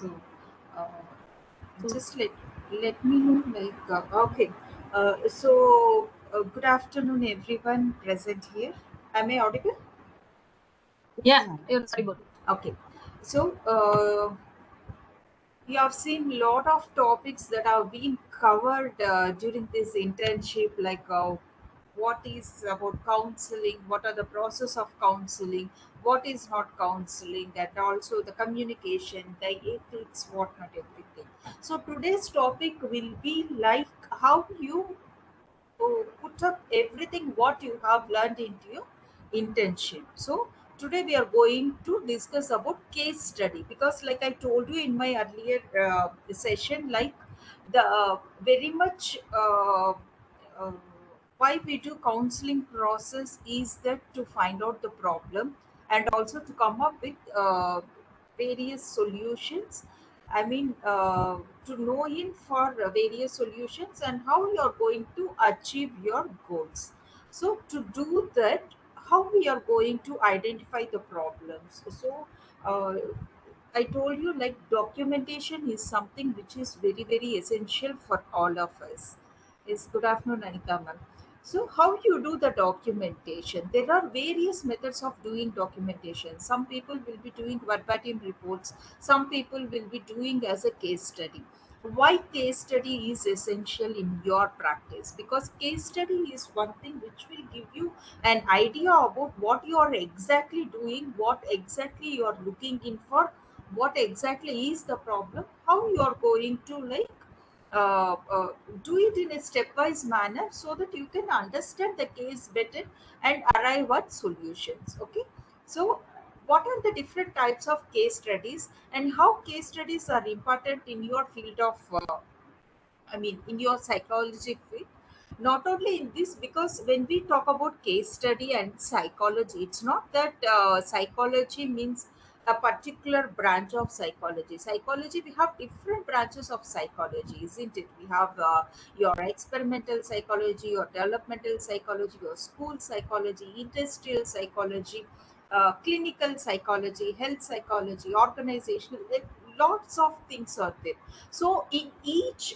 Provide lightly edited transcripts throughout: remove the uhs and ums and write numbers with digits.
So, uh, So, just let me know. Okay. Good afternoon, everyone present here. Am I audible? yeah, Yeah. you're So, audible. okay. So, you have seen a lot of topics that have been covered during this internship, like what is about counseling, what are the process of counseling, what is not counseling, and also the communication, the ethics, whatnot, everything. So today's topic will be like how you put up everything what you have learned into your internship. So today we are going to discuss about case study, because like I told you in my earlier session, like the very much uh, why we do counseling process is that to find out the problem and also to come up with various solutions. I mean, to know in for various solutions and how you are going to achieve your goals. So, to do that, how we are going to identify the problems. So, uh, I told you like documentation is something which is very, very essential for all of us. Yes, good afternoon, Anita ma'am. So, how you do the documentation? There are various methods of doing documentation. Some people will be doing verbatim reports, some people will be doing as a case study. Why case study is essential in your practice? Because case study is one thing which will give you an idea about what you are exactly doing, what exactly you are looking in for, what exactly is the problem, how you are going to uh, uh, do it in a stepwise manner so that you can understand the case better and arrive at solutions. Okay, so what are the different types of case studies and how case studies are important in your field of I mean, in your psychology field? Not only in this, because when we talk about case study and psychology, it's not that psychology means a particular branch of psychology. Psychology, we have different branches of psychology, isn't it? We have your experimental psychology, your developmental psychology, your school psychology, industrial psychology, clinical psychology, health psychology, organizational. Lots of things are there. So in each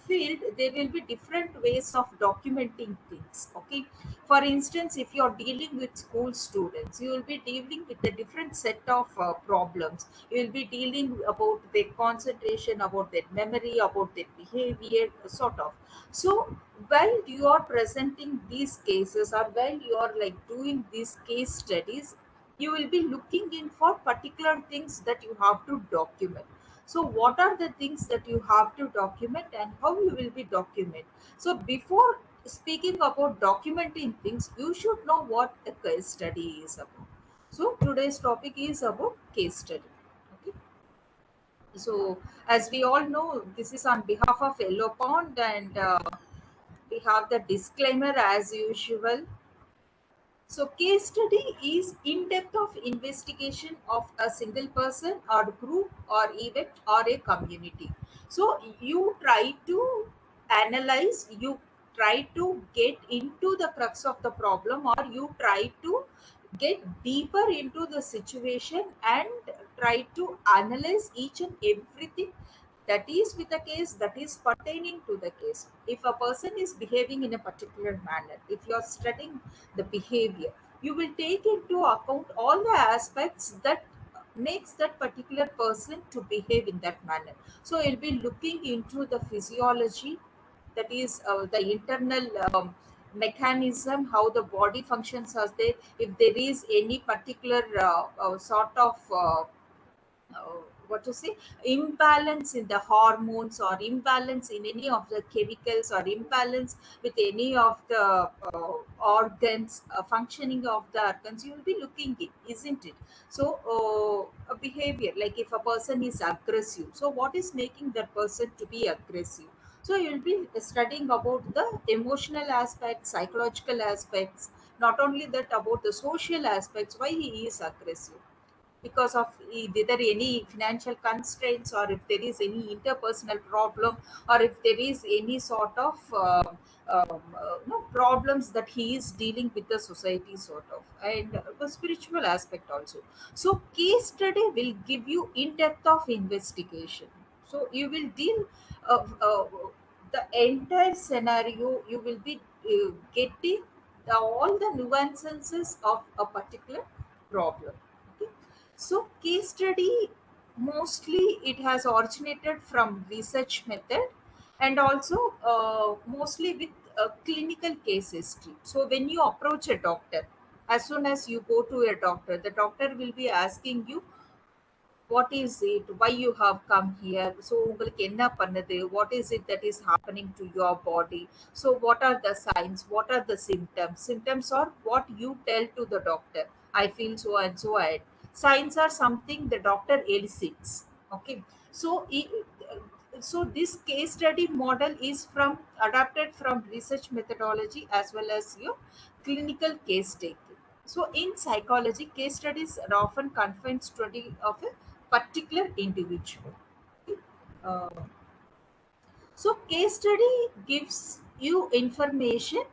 field, there will be different ways of documenting things. Okay, for instance, if you are dealing with school students, you will be dealing with a different set of problems. You will be dealing about their concentration, about their memory, about their behavior, sort of. So while you are presenting these cases, or while you are like doing these case studies, you will be looking in for particular things that you have to document. So what are the things that you have to document and how you will be document? So before speaking about documenting things, you should know what a case study is about. So today's topic is about case study. Okay, so as we all know, this is on behalf of Yellow Pond, and we have the disclaimer as usual. So, case study is in-depth of investigation of a single person or group or event or a community. So, you try to analyze, you try to get into the crux of the problem, or you try to get deeper into the situation and try to analyze each and everything that is with the case, that is pertaining to the case. If a person is behaving in a particular manner, if you are studying the behavior, you will take into account all the aspects that makes that particular person to behave in that manner. So you'll be looking into the physiology, that is the internal mechanism, how the body functions are there, if there is any particular sort of uh, what to say, imbalance in the hormones or imbalance in any of the chemicals or imbalance with any of the organs, functioning of the organs, you will be looking it, isn't it? So a behavior, like if a person is aggressive, so what is making that person to be aggressive? So you'll be studying about the emotional aspects, psychological aspects, not only that, about the social aspects, why he is aggressive. because of either any financial constraints, or if there is any interpersonal problem, or if there is any sort of problems that he is dealing with the society sort of, and the spiritual aspect also. So case study will give you in depth of investigation. So you will deal the entire scenario. You will be getting all the nuances of a particular problem. Okay. So case study, mostly it has originated from research method, and also mostly with a clinical case history. So when you approach a doctor, as soon as you go to a doctor, the doctor will be asking you what is it, why you have come here, so உங்களுக்கு என்ன பண்ணுது, what is it that is happening to your body, so what are the signs, what are the symptoms are what you tell to the doctor. I feel so and so. Signs are something the doctor elicits. Okay. So so this case study model is from adapted from research methodology as well as your clinical case taking. So in psychology, case studies are often confined study of a particular individual. Okay. Uh, so case study gives you information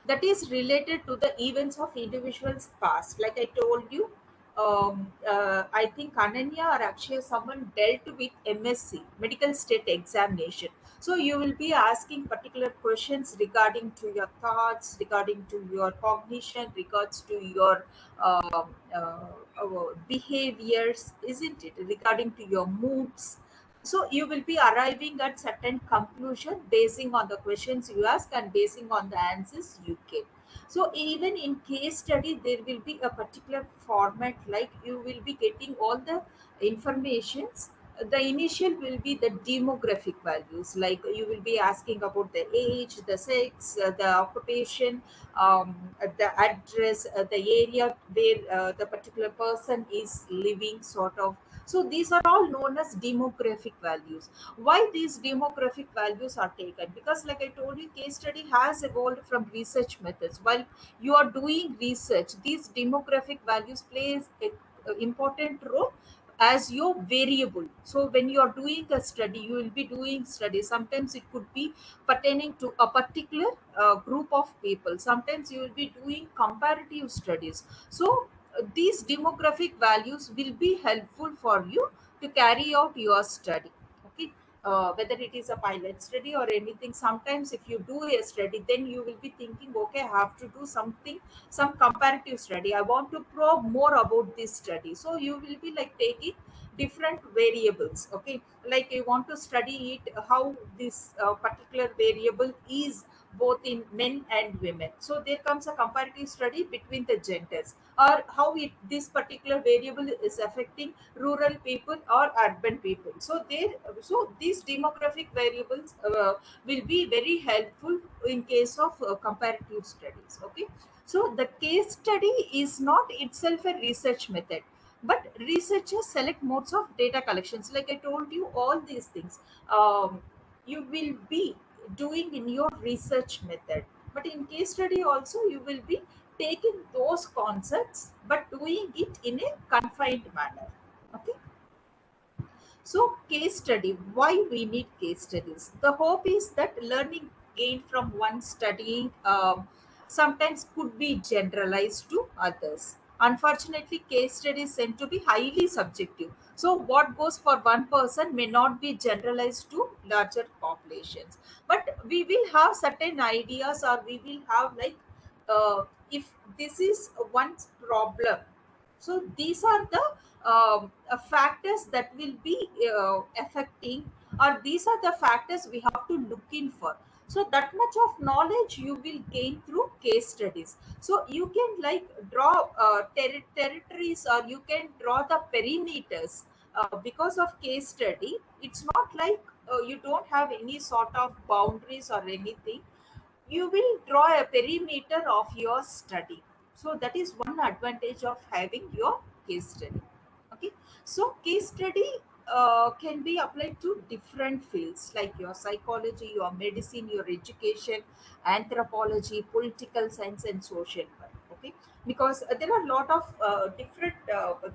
that is related to the events of individuals past. Like I told you, I think Ananya or Akshay, someone dealt with MSc, medical state examination. So you will be asking particular questions regarding to your thoughts, regarding to your cognition, regards to your behaviors, isn't it? Regarding to your moods. So you will be arriving at certain conclusion basing on the questions you ask and basing on the answers you get. So even in case study, there will be a particular format, like you will be getting all the informations. The initial will be the demographic values, like you will be asking about the age, the sex, the occupation, the address, the area where the particular person is living, sort of. So these are all known as demographic values. Why these demographic values are taken? Because like I told you, case study has evolved from research methods. While you are doing research, these demographic values plays a important role as your variable. So when you are doing a study, you will be doing study. Sometimes it could be pertaining to a particular group of people. Sometimes you will be doing comparative studies. So these demographic values will be helpful for you to carry out your study. Okay. Whether it is a pilot study or anything, sometimes if you do a study, then you will be thinking, okay, I have to do something, some comparative study, I want to probe more about this study. So you will be like taking different variables. Okay. Like you want to study it, how this particular variable is both in men and women. So there comes a comparative study between the genders, or how this particular variable is affecting rural people or urban people. So so these demographic variables will be very helpful in case of comparative studies. Okay. So the case study is not itself a research method, but researchers select modes of data collections. Like I told you, all these things you will be doing in your research method, but in case study also you will be taking those concepts but doing it in a confined manner. Okay. So, case study, why we need case studies? The hope is that learning gained from one studying sometimes could be generalized to others. Unfortunately, case studies tend to be highly subjective. So, what goes for one person may not be generalized to larger populations. But we will have certain ideas, or we will have like, if this is one's problem, so these are the factors that will be affecting, or these are the factors we have to look in for. So that much of knowledge you will gain through case studies. So you can like draw territories, or you can draw the perimeters because of case study. It's not like you don't have any sort of boundaries or anything. You will draw a perimeter of your study. So that is one advantage of having your case study. Okay. So case study can be applied to different fields, like your psychology, your medicine, your education, anthropology, political science, and social work. Okay, because there are a lot of different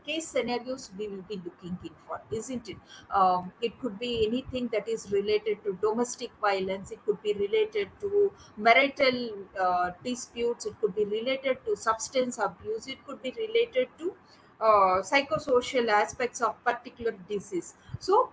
case scenarios we will be looking in for, isn't it? It could be anything that is related to domestic violence, it could be related to marital disputes, it could be related to substance abuse, it could be related to psychosocial aspects of particular disease. So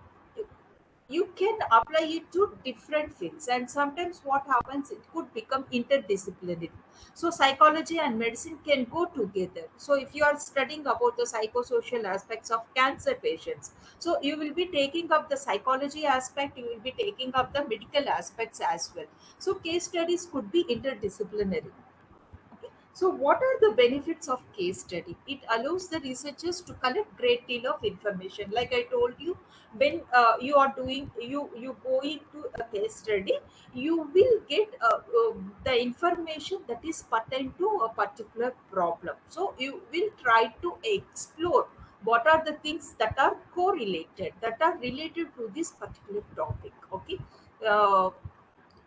you can apply it to different fields, and sometimes what happens, it could become interdisciplinary. So psychology and medicine can go together. So if you are studying about the psychosocial aspects of cancer patients, so you will be taking up the psychology aspect, you will be taking up the medical aspects as well. So case studies could be interdisciplinary. Okay. So, what are the benefits of case study? It allows the researchers to collect great deal of information. Like I told you, when you are doing you go into a case study, you will get the information that is pertinent to a particular problem. So you will try to explore what are the things that are correlated, that are related to this particular topic. Okay. Uh,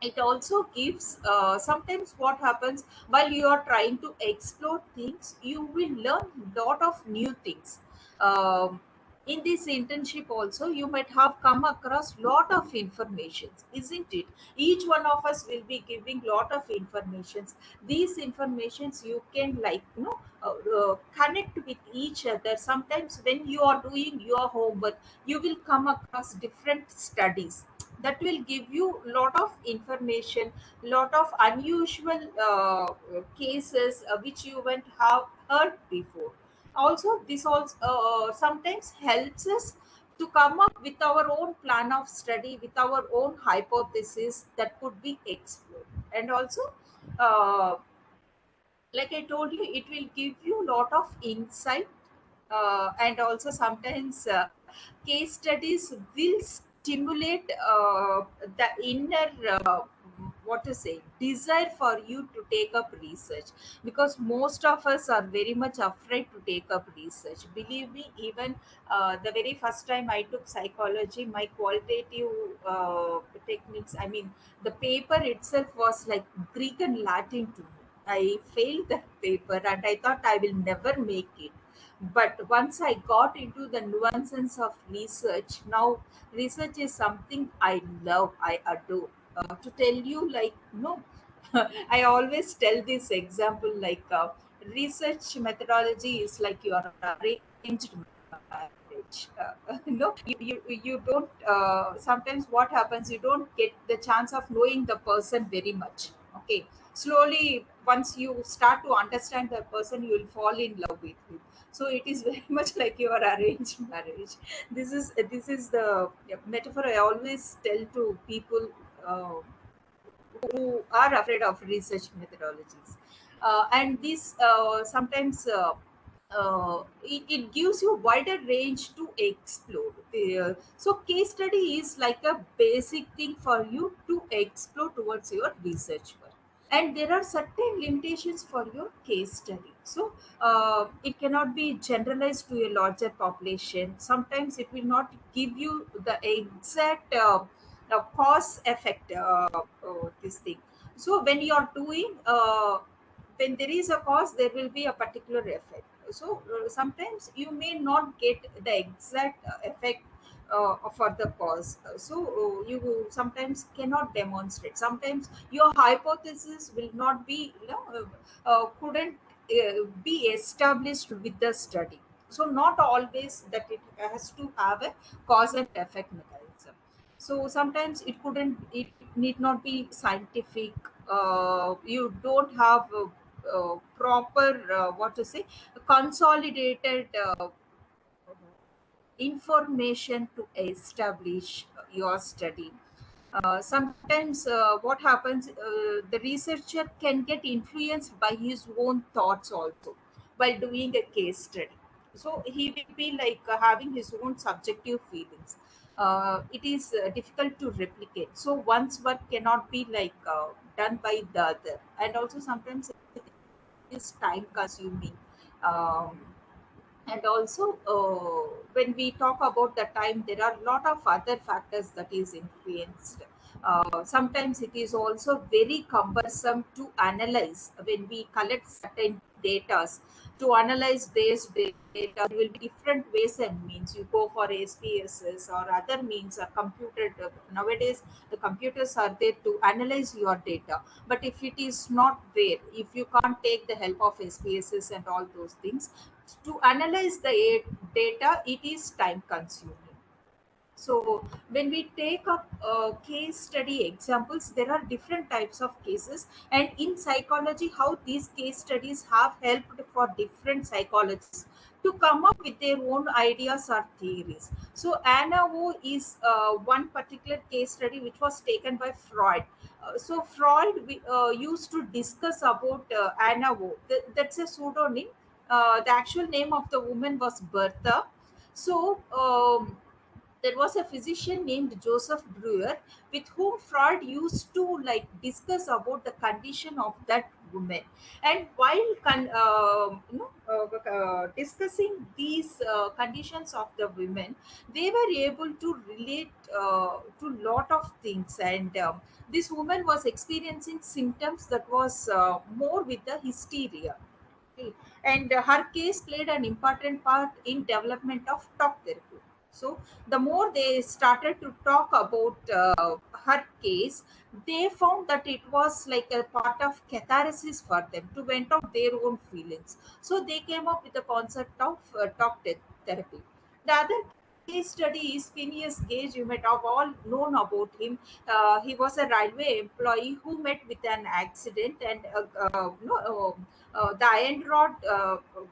it also gives sometimes what happens, while you are trying to explore things, you will learn lot of new things. In this internship also, you might have come across lot of informations, isn't it? Each one of us will be giving lot of informations. These informations you can, like, connect with each other. Sometimes when you are doing your homework, you will come across different studies that will give you lot of information, lot of unusual cases which you won't have heard before. Also this also sometimes helps us to come up with our own plan of study, with our own hypothesis that could be explored. And also uh, like I told you, it will give you a lot of insight. And also sometimes case studies will stimulate the inner what to say, desire for you to take up research, because most of us are very much afraid to take up research. Believe me, even the very first time I took psychology, my qualitative techniques, I mean, the paper itself was like Greek and Latin to me. I failed that paper and I thought I will never make it. But once I got into the nuances of research, now research is something I love, I adore. To tell you, like, no, I always tell this example, like, research methodology is like your arranged marriage. You don't, sometimes what happens, you don't get the chance of knowing the person very much. Okay, slowly, once you start to understand the person, you will fall in love with him. So it is very much like your arranged marriage. This is the, yeah, metaphor I always tell to people uh, who are afraid of research methodologies. And this sometimes it gives you wider range to explore. So case study is like a basic thing for you to explore towards your research work. And there are certain limitations for your case study. So it cannot be generalized to a larger population. Sometimes it will not give you the exact cause effect, this thing. So when you are doing when there is a cause, there will be a particular effect. So sometimes you may not get the exact effect for the cause. So you sometimes cannot demonstrate. Sometimes your hypothesis will not be, couldn't be established with the study. So not always that it has to have a cause and effect mechanism. So sometimes it need not be scientific. You don't have proper, what to say, consolidated information to establish your study. Sometimes what happens, the researcher can get influenced by his own thoughts also while doing a case study. So he will be like having his own subjective feelings. It is difficult to replicate. So one's work cannot be like done by the other, and also sometimes it is time consuming. Um, and also when we talk about the time, there are a lot of other factors that is influenced. Sometimes it is also very cumbersome to analyze when we collect certain data to analyze this data. There will be different ways and means. You go for SPSS or other means, or computer. Nowadays, the computers are there to analyze your data. But if it is not there, if you can't take the help of SPSS and all those things to analyze the data, it is time consuming. So when we take up case study examples, there are different types of cases, and in psychology, how these case studies have helped for different psychologists to come up with their own ideas or theories. So Anna O is one particular case study which was taken by Freud. So Freud used to discuss about Anna O. That's a pseudonym. The actual name of the woman was Bertha. So there was a physician named Joseph Breuer with whom Freud used to like discuss about the condition of that woman. And while discussing these conditions of the women, they were able to relate to lot of things. And this woman was experiencing symptoms that was more with the hysteria. Okay. And her case played an important part in development of talk therapy. So the more they started to talk about her case, they found that it was like a part of catharsis for them to vent out their own feelings. So they came up with the concept of therapy. The other case study is Phineas Gage. You might have all known about him. He was a railway employee who met with an accident, and the iron rod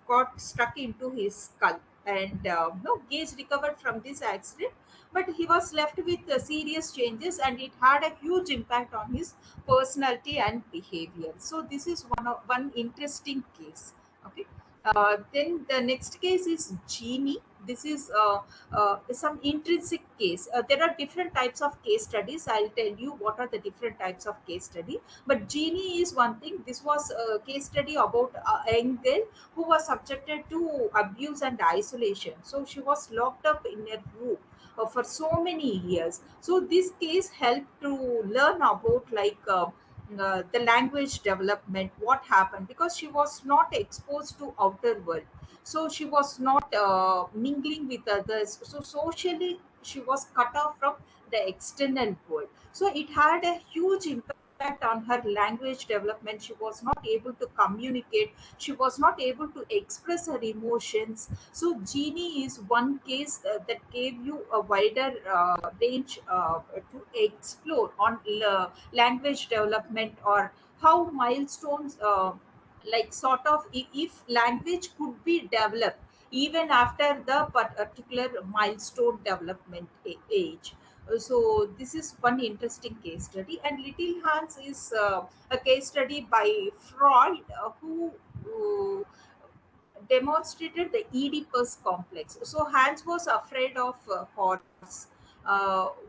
got stuck into his skull. And no, Gage recovered from this accident, but he was left with serious changes, and it had a huge impact on his personality and behavior. So this is one interesting case. Okay. Then the next case is Genie. This is some intrinsic case. There are different types of case studies. I'll tell you what are the different types of case study. But Genie is one thing. This was a case study about a young girl who was subjected to abuse and isolation. So she was locked up in a room for so many years. So this case helped to learn about the language development, what happened, because she was not exposed to outer world. So she was not mingling with others. So socially she was cut off from the external world. So it had a huge impact on her language development. She was not able to communicate, she was not able to express her emotions. So Genie is one case that gave you a wider range to explore on language development, or how milestones like sort of if language could be developed even after the particular milestone development age. So this is one interesting case study. And Little Hans is a case study by Freud, who demonstrated the Oedipus complex. So Hans was afraid of horse.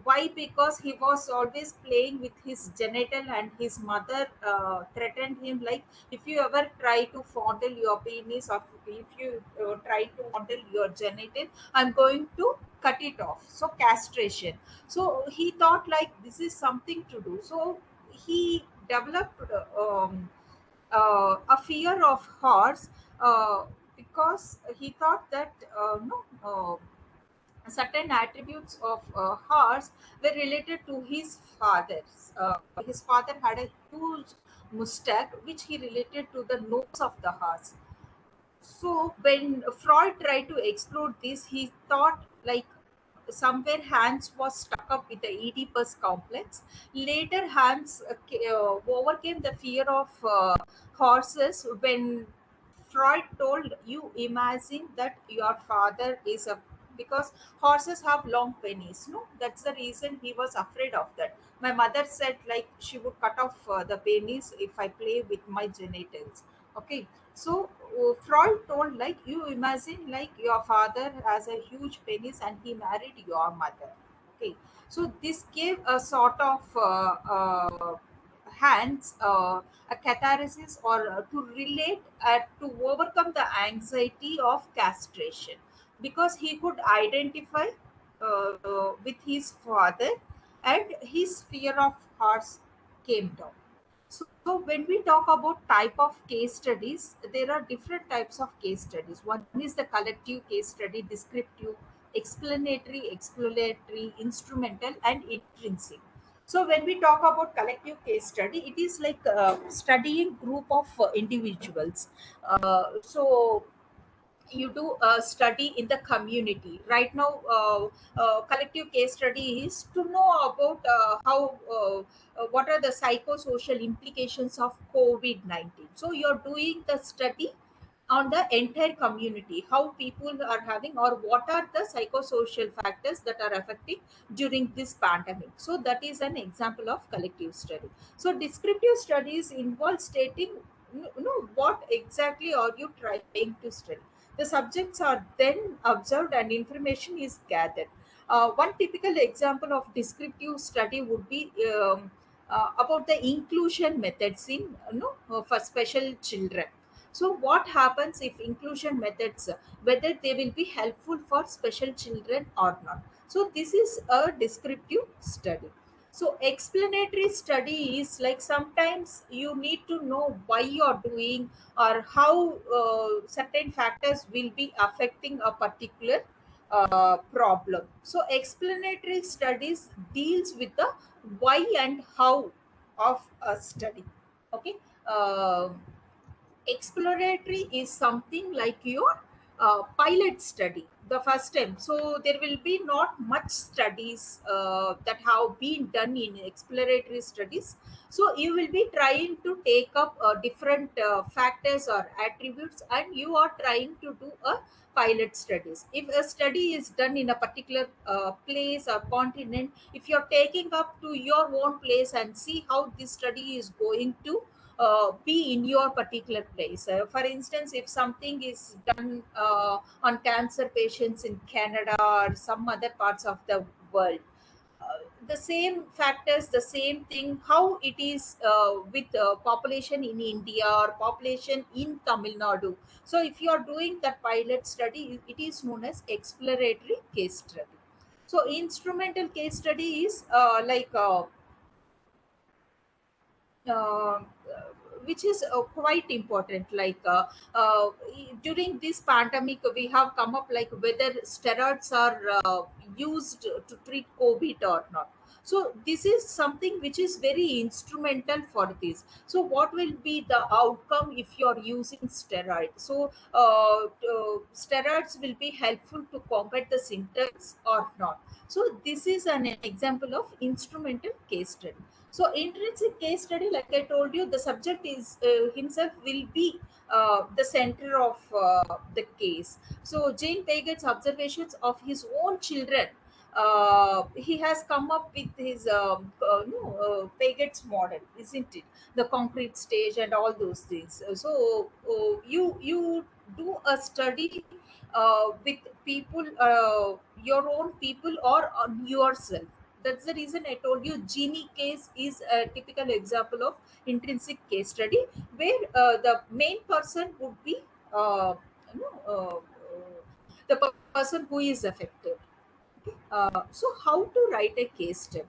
Why? Because he was always playing with his genital, and his mother threatened him like, if you ever try to fondle your penis, or if you try to fondle your genital, I'm going to cut it off. So castration. So he thought like this is something to do. So he developed a fear of horse, because he thought that no certain attributes of horse were related to his father's. His father had a huge mustache, which he related to the nose of the horse. So when Freud tried to explore this, he thought like somewhere Hans was stuck up with the Oedipus complex. Later, Hans overcame the fear of horses when Freud told, you imagine that your father is a, because horses have long penis, no, that's the reason he was afraid of that. My mother said like she would cut off the penis if I play with my genitals. Okay. So Freud told like, you imagine like your father has a huge penis and he married your mother. Okay. So this gave a sort of hands a catharsis, or to relate, to overcome the anxiety of castration, because he could identify with his father, and his fear of horse came down. So when we talk about type of case studies, there are different types of case studies. One is the collective case study, descriptive, explanatory, exploratory, instrumental, and intrinsic. So when we talk about collective case study, it is like studying group of individuals. So you do a study in the community right now. Collective case study is to know about how what are the psychosocial implications of COVID-19. So you're doing the study on the entire community, how people are having, or what are the psychosocial factors that are affecting during this pandemic. So that is an example of collective study. So descriptive studies involve stating, what exactly are you trying to study. The subjects are then observed and information is gathered. One typical example of descriptive study would be about the inclusion methods in, for special children. So what happens if inclusion methods, whether they will be helpful for special children or not. So this is a descriptive study. So explanatory study is like sometimes you need to know why you're doing, or how certain factors will be affecting a particular problem. So explanatory studies deals with the why and how of a study. Okay. Exploratory is something like your pilot study the first time. So there will be not much studies that have been done in exploratory studies. So you will be trying to take up different factors or attributes, and you are trying to do a pilot studies. If a study is done in a particular place or continent, if you're taking up to your own place and see how this study is going to be in your particular place. For instance, if something is done on cancer patients in Canada or some other parts of the world, the same factors, the same thing, how it is with population in India or population in Tamil Nadu. So, if you are doing that pilot study, it is known as exploratory case study. So, instrumental case study is uh, which is quite important, during this pandemic we have come up like whether steroids are used to treat COVID or not. So this is something which is very instrumental for this. So what will be the outcome if you are using steroid? So steroids will be helpful to combat the symptoms or not. So this is an example of instrumental case study. So intrinsic case study, like I told you, the subject is himself will be the center of the case. So Jane Paget's observations of his own children, he has come up with his Paget's model, isn't it? The concrete stage and all those things. You do a study with people, your own people, or on yourself. That's the reason I told you Genie case is a typical example of intrinsic case study, where the main person would be uh, you know, uh, the person who is affected. So, how to write a case study?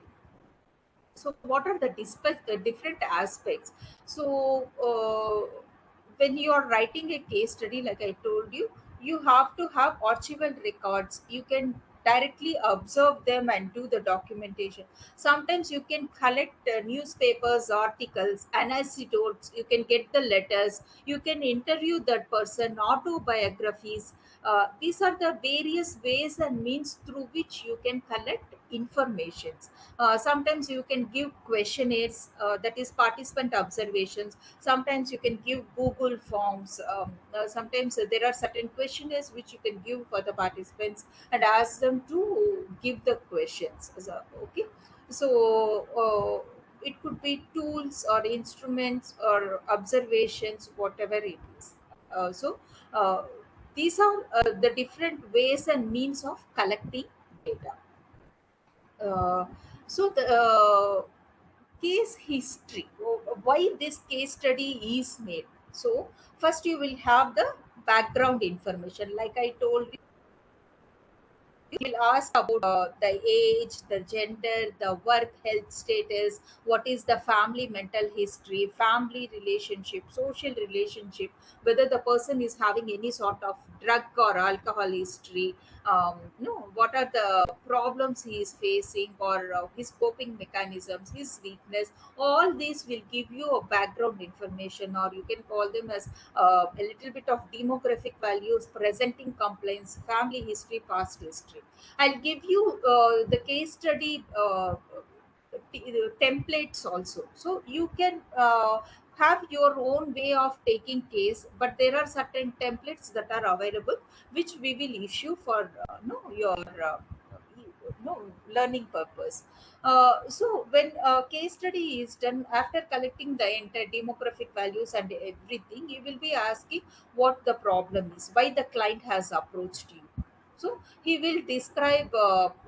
So what are the different aspects? So when you are writing a case study, like I told you, you have to have archival records. You can directly observe them and do the documentation. Sometimes you can collect newspapers, articles, anecdotes. You can get the letters, you can interview that person, autobiographies. These are the various ways and means through which you can collect informations. Sometimes you can give questionnaires, that is participant observations. Sometimes you can give Google forms. Sometimes there are certain questionnaires which you can give for the participants and ask them to give the questions. Okay, so it could be tools or instruments or observations, whatever it is. So uh, these are the different ways and means of collecting data. uh, so the case history, why this case study is made. So first you will have the background information, like I told you. will ask about the age, the gender, the work health status, what is the family mental history, family relationship, social relationship, whether the person is having any sort of drug or alcohol history, no, what are the problems he is facing, or his coping mechanisms, his weakness. All these will give you a background information, or you can call them as a little bit of demographic values, presenting complaints, family history, past history. I'll give you the case study templates also, so you can have your own way of taking case, but there are certain templates that are available, which we will issue for no your no learning purpose. So when a case study is done, after collecting the entire demographic values and everything, you will be asking what the problem is, why the client has approached you. So he will describe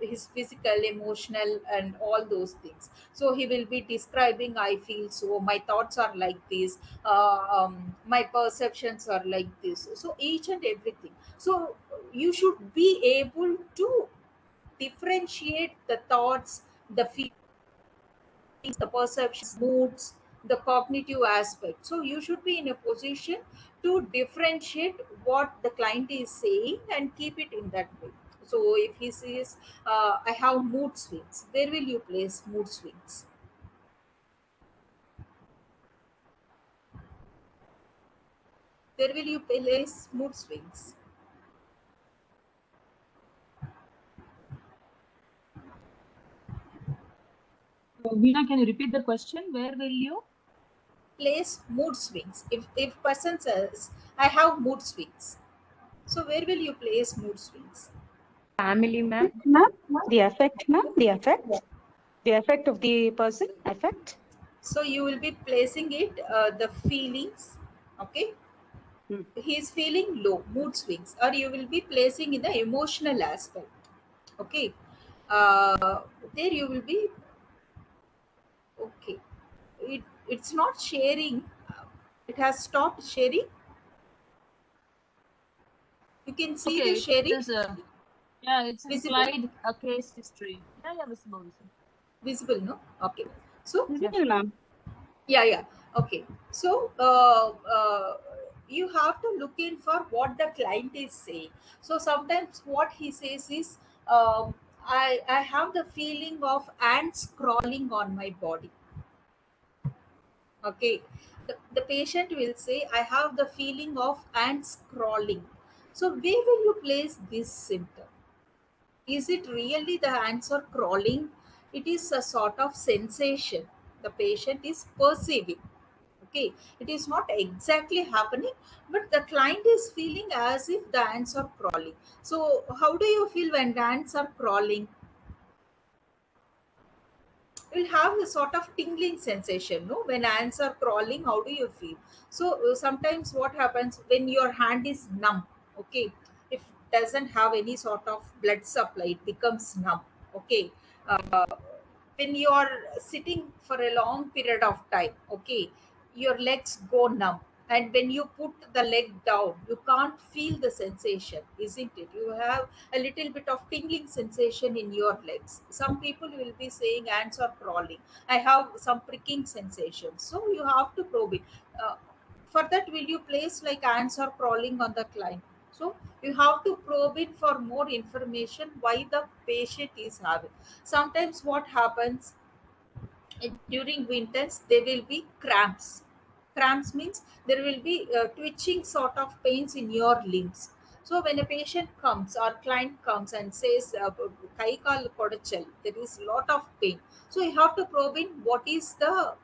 his physical, emotional, and all those things. So he will be describing, I feel so, my thoughts are like this, my perceptions are like this, so each and everything. So you should be able to differentiate the thoughts, the feelings, the perceptions, moods, the cognitive aspect. So you should be in a position to differentiate what the client is saying and keep it in that way. So if he says, I have mood swings, where will you place mood swings? Where will you place mood swings? Veena, can you repeat the question? Where will you? Place mood swings. If person says, I have mood swings, so where will you place mood swings? Family, ma'am. The effect, ma'am. The effect. The effect of the person. Effect. So you will be placing it the feelings, okay. Hmm. He's feeling low, mood swings, or you will be placing in the emotional aspect, okay. uh, there you will be, okay. It's not sharing, it has stopped sharing. You can see the Okay, it sharing is yeah, it's in visible, slide a case history. Yeah, yeah, visible, visible. visible, no, okay. So Yeah. Visible, ma'am. yeah, yeah, okay. So you have to look in for what the client is saying. So sometimes what he says is, I have the feeling of ants crawling on my body, okay. The patient will say, I have the feeling of ants crawling. So where will you place this symptom? Is it really the ants are crawling? It is a sort of sensation the patient is perceiving, okay. It is not exactly happening, but the client is feeling as if the ants are crawling. So how do you feel when the ants are crawling? You'll have a sort of tingling sensation, no, when ants are crawling. How do you feel? So sometimes what happens when your hand is numb, okay, if doesn't have any sort of blood supply, it becomes numb, okay. uh, when you are sitting for a long period of time, okay, your legs go numb, and when you put the leg down, you can't feel the sensation, isn't it? You have a little bit of tingling sensation in your legs. Some people will be saying ants are crawling, I have some pricking sensation. So you have to probe it. uh, for that, will you place like ants are crawling on the client? So you have to probe it for more information why the patient is having. Sometimes what happens, during winters there will be cramps means there will be twitching sort of pains in your limbs. So when a patient comes or client comes and says, kai kaal kodachal, there is lot of pain. So you have to probe in what is the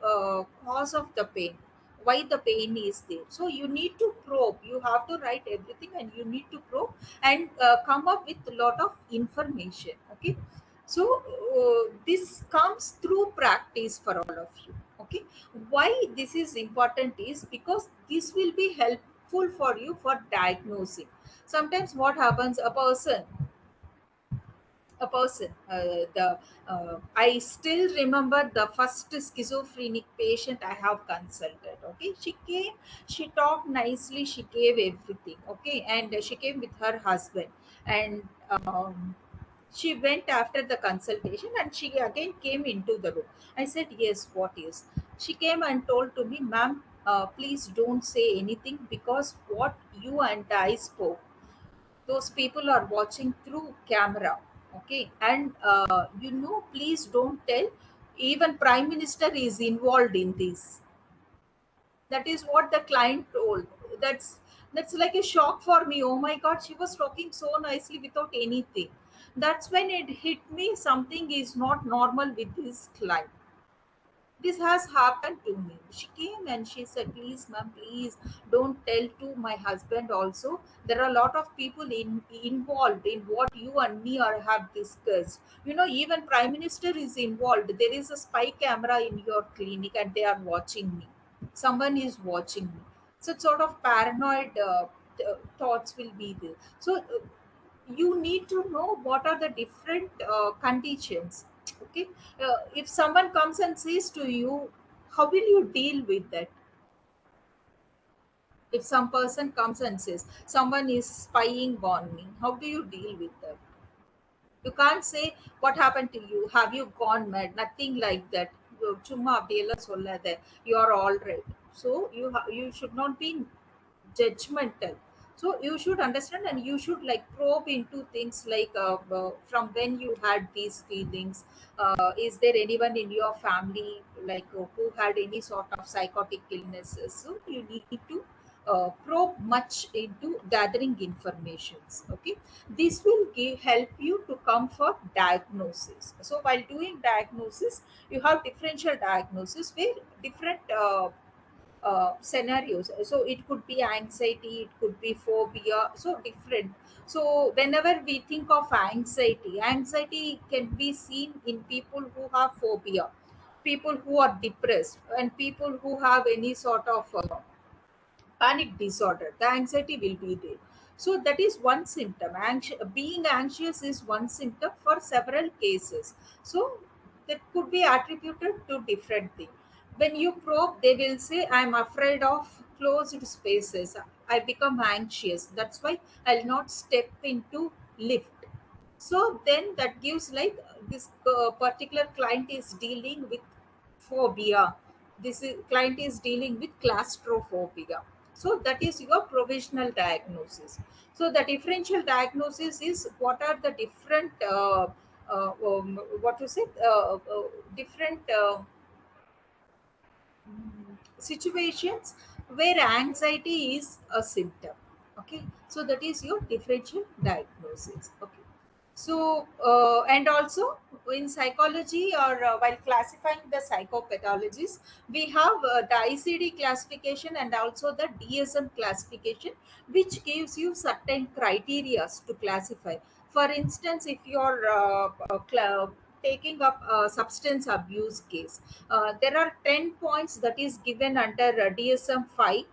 cause of the pain, why the pain is there. So you need to probe, you have to write everything and you need to probe and come up with a lot of information, okay. So this comes through practice for all of you, okay. Why this is important is because this will be helpful for you for diagnosing. Sometimes what happens, the I still remember the first schizophrenic patient I have consulted, okay. She came, she talked nicely, she gave everything, okay, and she came with her husband. And She went after the consultation and she again came into the room. I said, yes, what is? She came and told to me, ma'am, please don't say anything, because what you and I spoke, those people are watching through camera. Okay, and please don't tell, even prime minister is involved in this. That is what the client told. That's like a shock for me. Oh my god, she was talking so nicely without anything. That's when it hit me, something is not normal with this client. This has happened to me. She came and she said, please ma'am, please don't tell to my husband also. There are a lot of people involved in what you and me are have discussed. Even prime minister is involved. There is a spy camera in your clinic and they are watching me. Someone is watching me. So sort of paranoid thoughts will be there. So you need to know what are the different conditions. Okay, if someone comes and says to you, how will you deal with that? If some person comes and says someone is spying on me, how do you deal with that? You can't say, what happened to you, have you gone mad? Nothing like that. சும்மா அப்படியெல்லாம் சொல்லாத, you are all right. So you should not be judgmental. So you should understand and you should like probe into things like, from when you had these feelings. Is there anyone in your family like who had any sort of psychotic illnesses? So you need to probe much into gathering informations. Okay, this will help you to come for diagnosis. So while doing diagnosis, you have differential diagnosis where different scenarios. So it could be anxiety, it could be phobia, so different. So whenever we think of anxiety, anxiety can be seen in people who have phobia, people who are depressed, and people who have any sort of panic disorder. The anxiety will be there. So that is one symptom. Being anxious is one symptom for several cases. So that could be attributed to different things. When you probe, they will say, I'm afraid of closed spaces. I become anxious. That's why I'll not step into lift. So then that gives like, this particular client is dealing with phobia. Client is dealing with claustrophobia. So that is your provisional diagnosis. So the differential diagnosis is what are the different what to say different situations where anxiety is a symptom. Okay, so that is your differential diagnosis. Okay, so and also in psychology, or while classifying the psychopathologies, we have the ICD classification and also the DSM classification, which gives you certain criteria to classify. For instance, if you're taking up a substance abuse case, there are 10 points that is given under DSM-5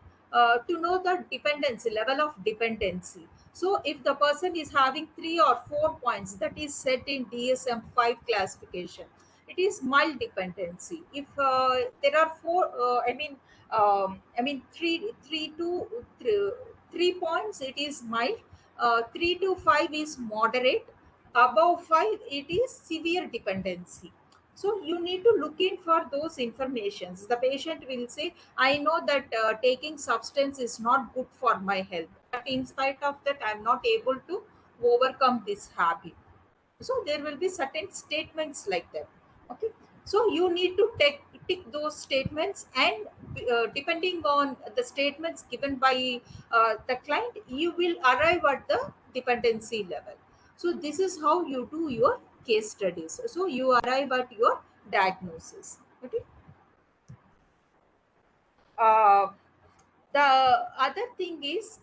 to know the dependency, level of dependency. So if the person is having 3 or 4 points that is set in DSM-5 classification, it is mild dependency. If there are three points, it is mild. 3 to 5 is moderate. Above 5, it is severe dependency. So you need to look in for those informations. The patient will say, I know that taking substance is not good for my health, but in spite of that, I'm not able to overcome this habit. So there will be certain statements like that. Okay, so you need to tick those statements, and depending on the statements given by the client, you will arrive at the dependency level. So this is how you do your case studies. So you arrive at your diagnosis. Okay. uh, the other thing is,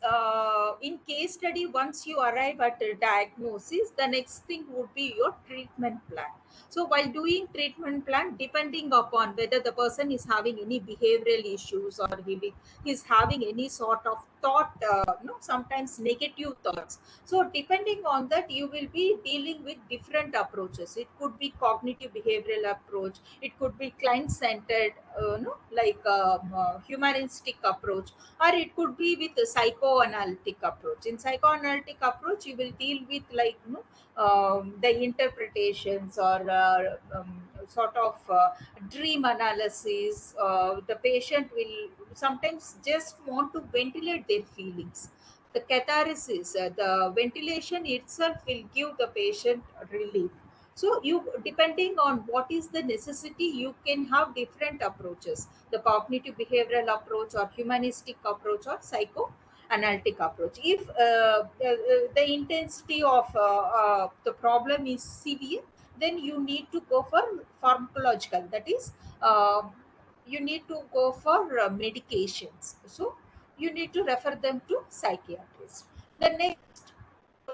in case study, once you arrive at a diagnosis, the next thing would be your treatment plan. So while doing treatment plan, depending upon whether the person is having any behavioral issues, or he's having any sort of thought, sometimes negative thoughts. So depending on that, you will be dealing with different approaches. It could be cognitive behavioral approach, it could be client centered, like humanistic approach, or it could be with a psychoanalytic approach. In psychoanalytic approach, you will deal with like the interpretations or sort of dream analysis. The patient will sometimes just want to ventilate their feelings. The catharsis, the ventilation itself will give the patient relief. So you, depending on what is the necessity, you can have different approaches: the cognitive behavioral approach, or humanistic approach, or psychoanalytic approach. If the intensity of the problem is severe, then you need to go for pharmacological, that is, you need to go for medications. So you need to refer them to psychiatrist. The next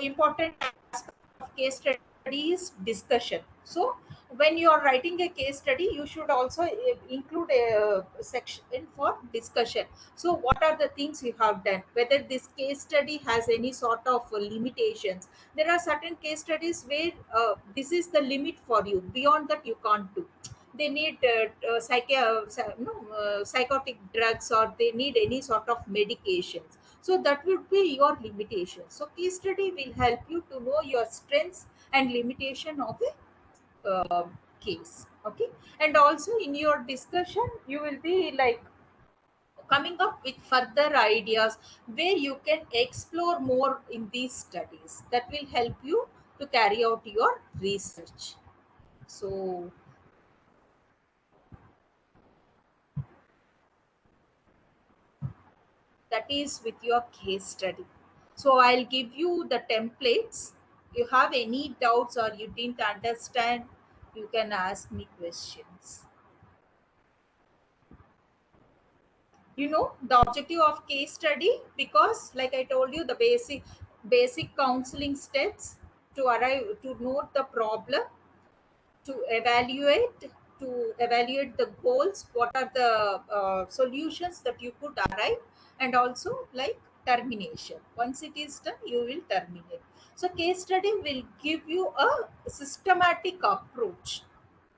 important aspect of case study is discussion. So when you are writing a case study, you should also include a section for discussion. So what are the things you have done, whether this case study has any sort of limitations. There are certain case studies where this is the limit for you, beyond that you can't do. They need psychotic drugs, or they need any sort of medications. So that would be your limitation. So case study will help you to know your strengths and limitation of a case. Okay. And also in your discussion, you will be like coming up with further ideas where you can explore more in these studies, that will help you to carry out your research. So that is with your case study. So I'll give you the templates. You have any doubts or you didn't understand, you can ask me questions. The objective of case study, because like I told you, the basic counseling steps to arrive to note the problem, to evaluate the goals, what are the solutions that you could arrive, and also like termination. Once it is done, you will terminate. So case study will give you a systematic approach.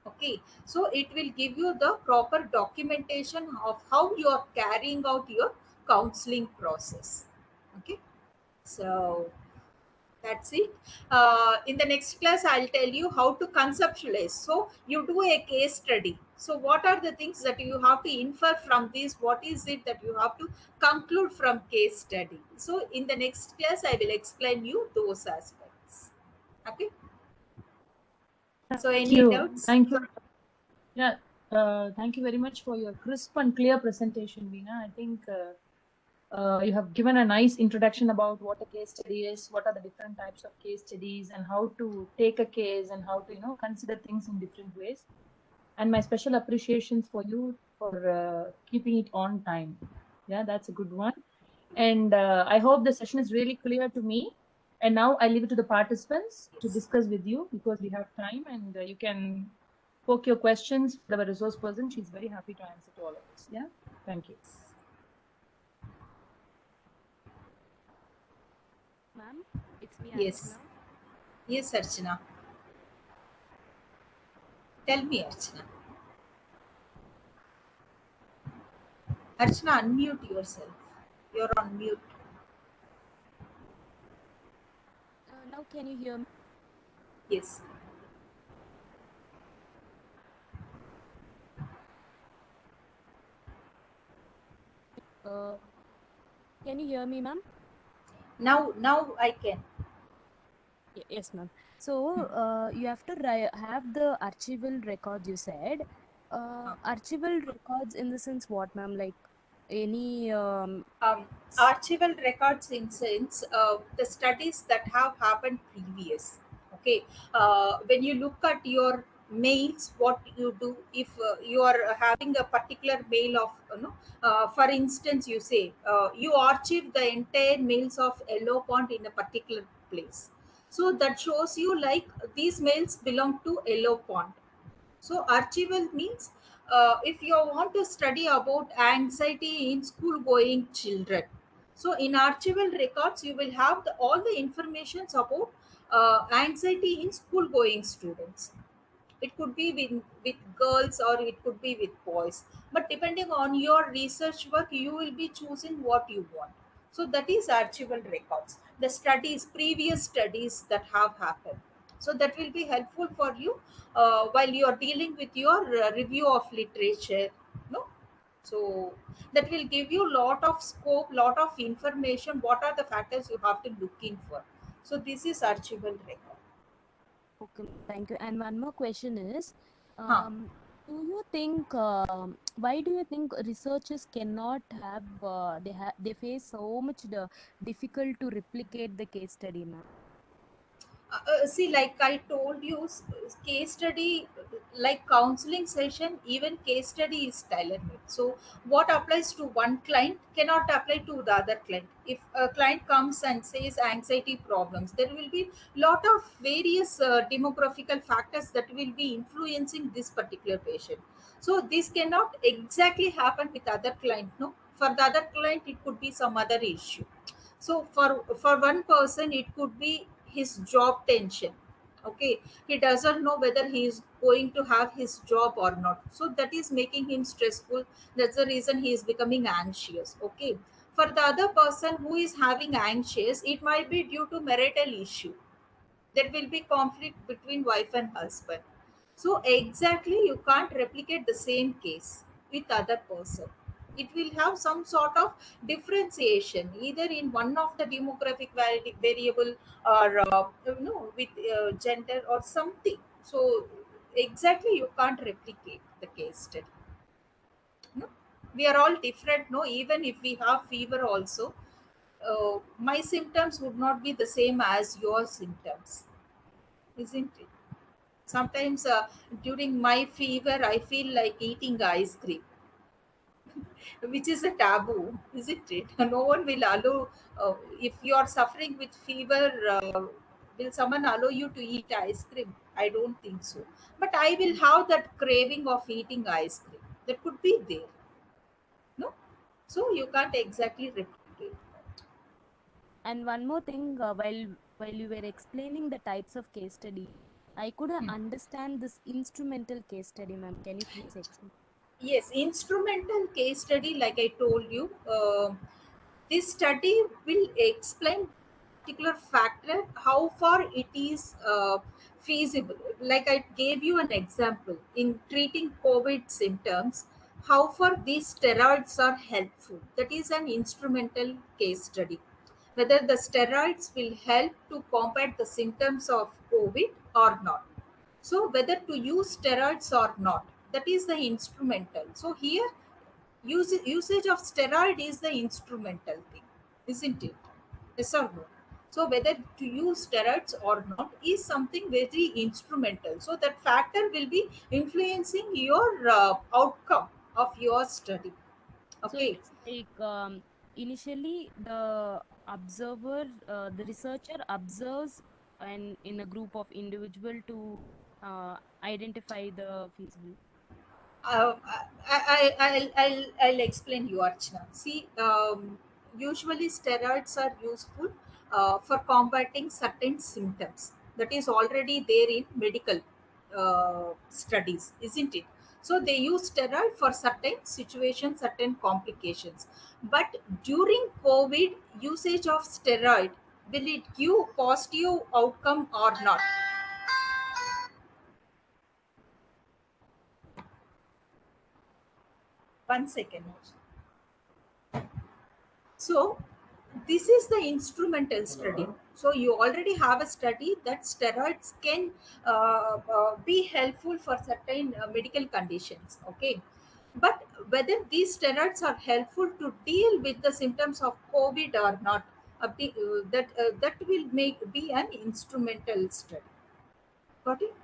Okay. So it will give you the proper documentation of how you are carrying out your counseling process. Okay. So that's it. In the next class, I'll tell you how to conceptualize. So you do a case study. So what are the things that you have to infer from this? What is it that you have to conclude from case study? So in the next class, I will explain you those aspects. Okay. So Thank any you. doubts? Thank you. Yeah. Thank you very much for your crisp and clear presentation, Veena. I think you have given a nice introduction about what a case study is, what are the different types of case studies, and how to take a case and how to consider things in different ways. And my special appreciations for you for keeping it on time. Yeah, that's a good one. And I hope the session is really clear to me. And now I leave it to the participants to discuss with you, because we have time, and you can poke your questions for our resource person. She's very happy to answer to all of us. Yeah. Thank you. Ma'am, it's me, Yes. Archana. Yes, Archana. Tell me, Archana. Archana, unmute yourself. You're on mute. Now, can you hear me? Yes. Uh, can you hear me, ma'am? Now I can. Yes, ma'am. So, you have to have the archival records, you said. Uh, Archival records in the sense what, ma'am? Like any Archival records in sense the studies that have happened previous. Okay. When you look at your mails, what you do if you are having a particular mail of for instance, you say you archive the entire mails of Yellow Pond in a particular place. So that shows you like these mails belong to Yellow Pond. So archival means if you want to study about anxiety in school going children, So in archival records, you will have all the informations about anxiety in school going students. It could be with girls or it could be with boys, but depending on your research work, you will be choosing what you want. So that is archival records, the studies, previous studies that have happened. So that will be helpful for you while you are dealing with your review of literature, no? So that will give you lot of scope, lot of information, what are the factors you have to look in for. So this is archival record. Okay, thank you. And one more question is, Huh. do you think why do you think researchers cannot have they face so much difficult to replicate the case study, ma'am? See, like I told you, case study, like counseling session, even case study is tailor made. So what applies to one client cannot apply to the other client. If a client comes and says anxiety problems, there will be lot of various demographical factors that will be influencing this particular patient. So this cannot exactly happen with other client, no? For the other client it could be some other issue. So for one person it could be his job tension. Okay, he doesn't know whether he is going to have his job or not, so that is making him stressful. That's the reason he is becoming anxious. Okay, for the other person who is having anxious, it might be due to marital issue. There will be conflict between wife and husband. So exactly you can't replicate the same case with other person. It will have some sort of differentiation either in one of the demographic variable, or with gender or something. So exactly you can't replicate the case study, no? We are all different, no? Even if we have fever also, my symptoms would not be the same as your symptoms, isn't it? Sometimes during my fever, I feel like eating ice cream, which is a taboo, isn't it? No one will allow, if you are suffering with fever, will someone allow you to eat ice cream? I don't think so. But I will have that craving of eating ice cream. That could be there, no? So you can't exactly replicate. And one more thing, while you were explaining the types of case study, I could understand this instrumental case study, ma'am. Can you please explain? Yes, instrumental case study, like I told you, this study will explain particular factor how far it is feasible. Like I gave you an example in treating COVID symptoms, how far these steroids are helpful. That is an instrumental case study. Whether the steroids will help to combat the symptoms of COVID or not. So whether to use steroids or not, that is the instrumental. So here usage of steroid is the instrumental thing, isn't it? Yes or no? So whether to use steroids or not is something very instrumental. So that factor will be influencing your outcome of your study. So Okay. it's like initially the researcher observes and in a group of individual to identify the feasible. I'll explain you, Archana. See, usually steroids are useful for combating certain symptoms that is already there in medical studies, isn't it? So they use steroid for certain situations, certain complications. But during COVID, usage of steroid, will it give positive outcome or not? One second. So this is the instrumental study. So you already have a study that steroids can be helpful for certain medical conditions. Okay, but whether these steroids are helpful to deal with the symptoms of COVID or not, that will make be an instrumental study. Got it?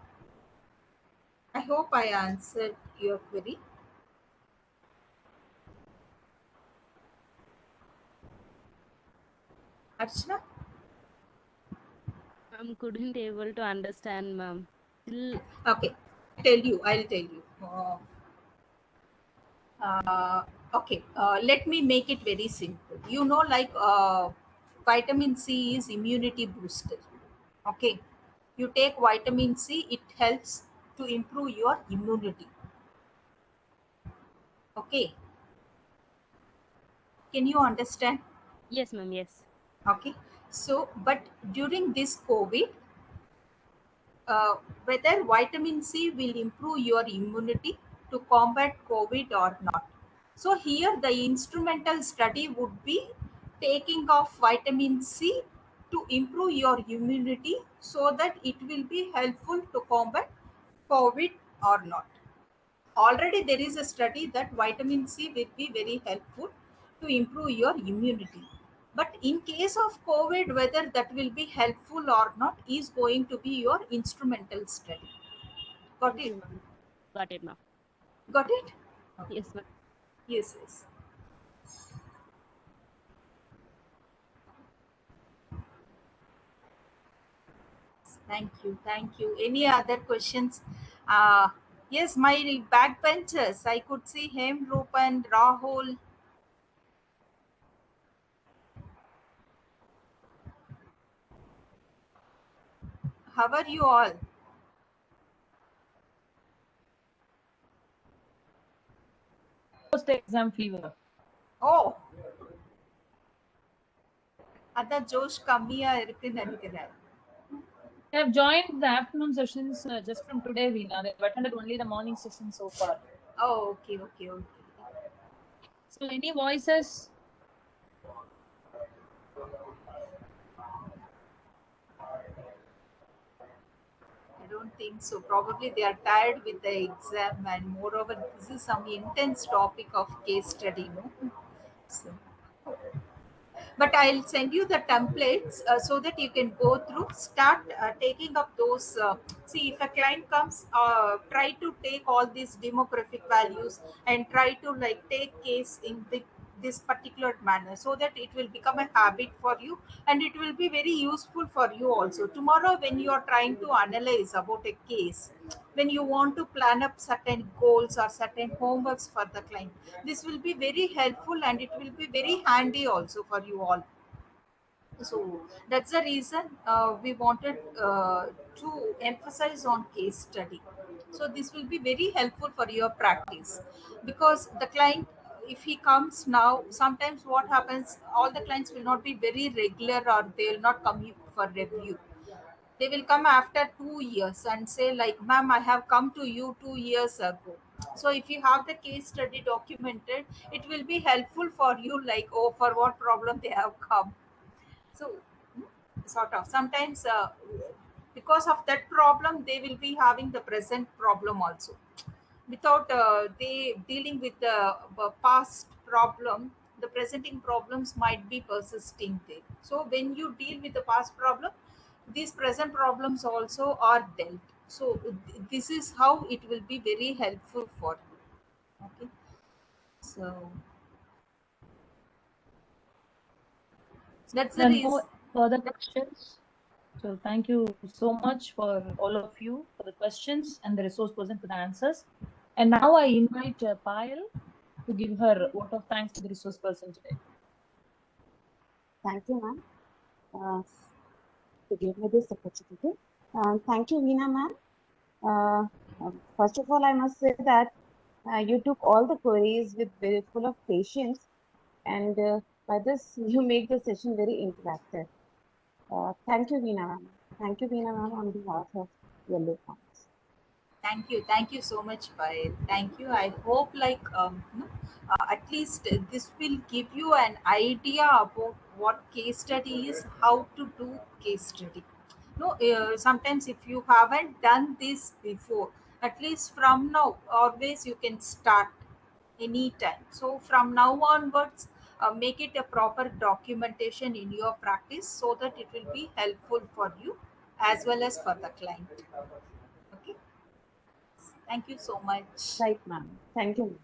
I hope I answered your query, Archana. Couldn't able to understand, ma'am. Still, Okay, tell you. I'll tell you. Okay, let me make it very simple. Like vitamin C is immunity booster. Okay, you take vitamin C, it helps to improve your immunity. Okay, can you understand? Yes, ma'am. Yes. Okay, so but during this COVID, uh, whether vitamin C will improve your immunity to combat COVID or not. So here the instrumental study would be taking of vitamin C to improve your immunity so that it will be helpful to combat COVID or not. Already there is a study that vitamin C will be very helpful to improve your immunity. But in case of COVID, whether that will be helpful or not is going to be your instrumental study. Got Thank it? you, ma'am. Got it, ma'am. Got it? Okay. Yes, ma'am. Yes, yes. Thank you. Thank you. Any other questions? Uh, yes, my backbenchers. I could see him, Rupan, Rahul. How are you all? Post exam fever. Oh, அதான் ஜோஷ் கம்மியா இருக்குன்னு நினைக்கிறேன். I have joined the afternoon sessions just from today, Veena. I've attended only the morning session so far. Oh, okay, okay, okay. So, any voices? I don't think so. Probably they are tired with the exam, and moreover, this is some intense topic of case study, no? So, but I'll send you the templates so that you can go through, start taking up those. See, if a client comes, try to take all these demographic values and try to like take case in this particular manner so that it will become a habit for you and it will be very useful for you also. Tomorrow, when you are trying to analyze about a case, when you want to plan up certain goals or certain homeworks for the client, this will be very helpful and it will be very handy also for you all. So that's the reason we wanted to emphasize on case study. So this will be very helpful for your practice because the client, if he comes now, sometimes what happens, all the clients will not be very regular or they will not come for review. They will come after 2 years and say like, ma'am, I have come to you 2 years ago. So if you have the case study documented, it will be helpful for you, like, oh, for what problem they have come. So sort of sometimes because of that problem they will be having the present problem also without they dealing with the past problem, the presenting problems might be persisting there. So when you deal with the past problem, these present problems also are dealt. So this is how it will be very helpful for you. Okay, so So, that's the there are reason. no further questions. So, thank you so much for all of you for the questions and the resource person for the answers. And now I invite Payal to give her vote of thanks to the resource person today. Thank you, ma'am, to give me this opportunity. Thank you, Veena, ma'am. First of all, I must say that you took all the queries with very full of patience, and by this you make the session very interactive. Thank you, Veena, ma'am. Thank you, Veena, ma'am, on behalf of Yellow Fonts. Thank you so much, Payal. Thank you. I hope like at least this will give you an idea about what case study is, how to do case study. No, sometimes if you haven't done this before, at least from now, always you can start anytime. So from now onwards, make it a proper documentation in your practice so that it will be helpful for you as well as for the client. Okay. Thank you so much. Right, ma'am. Thank you, ma'am.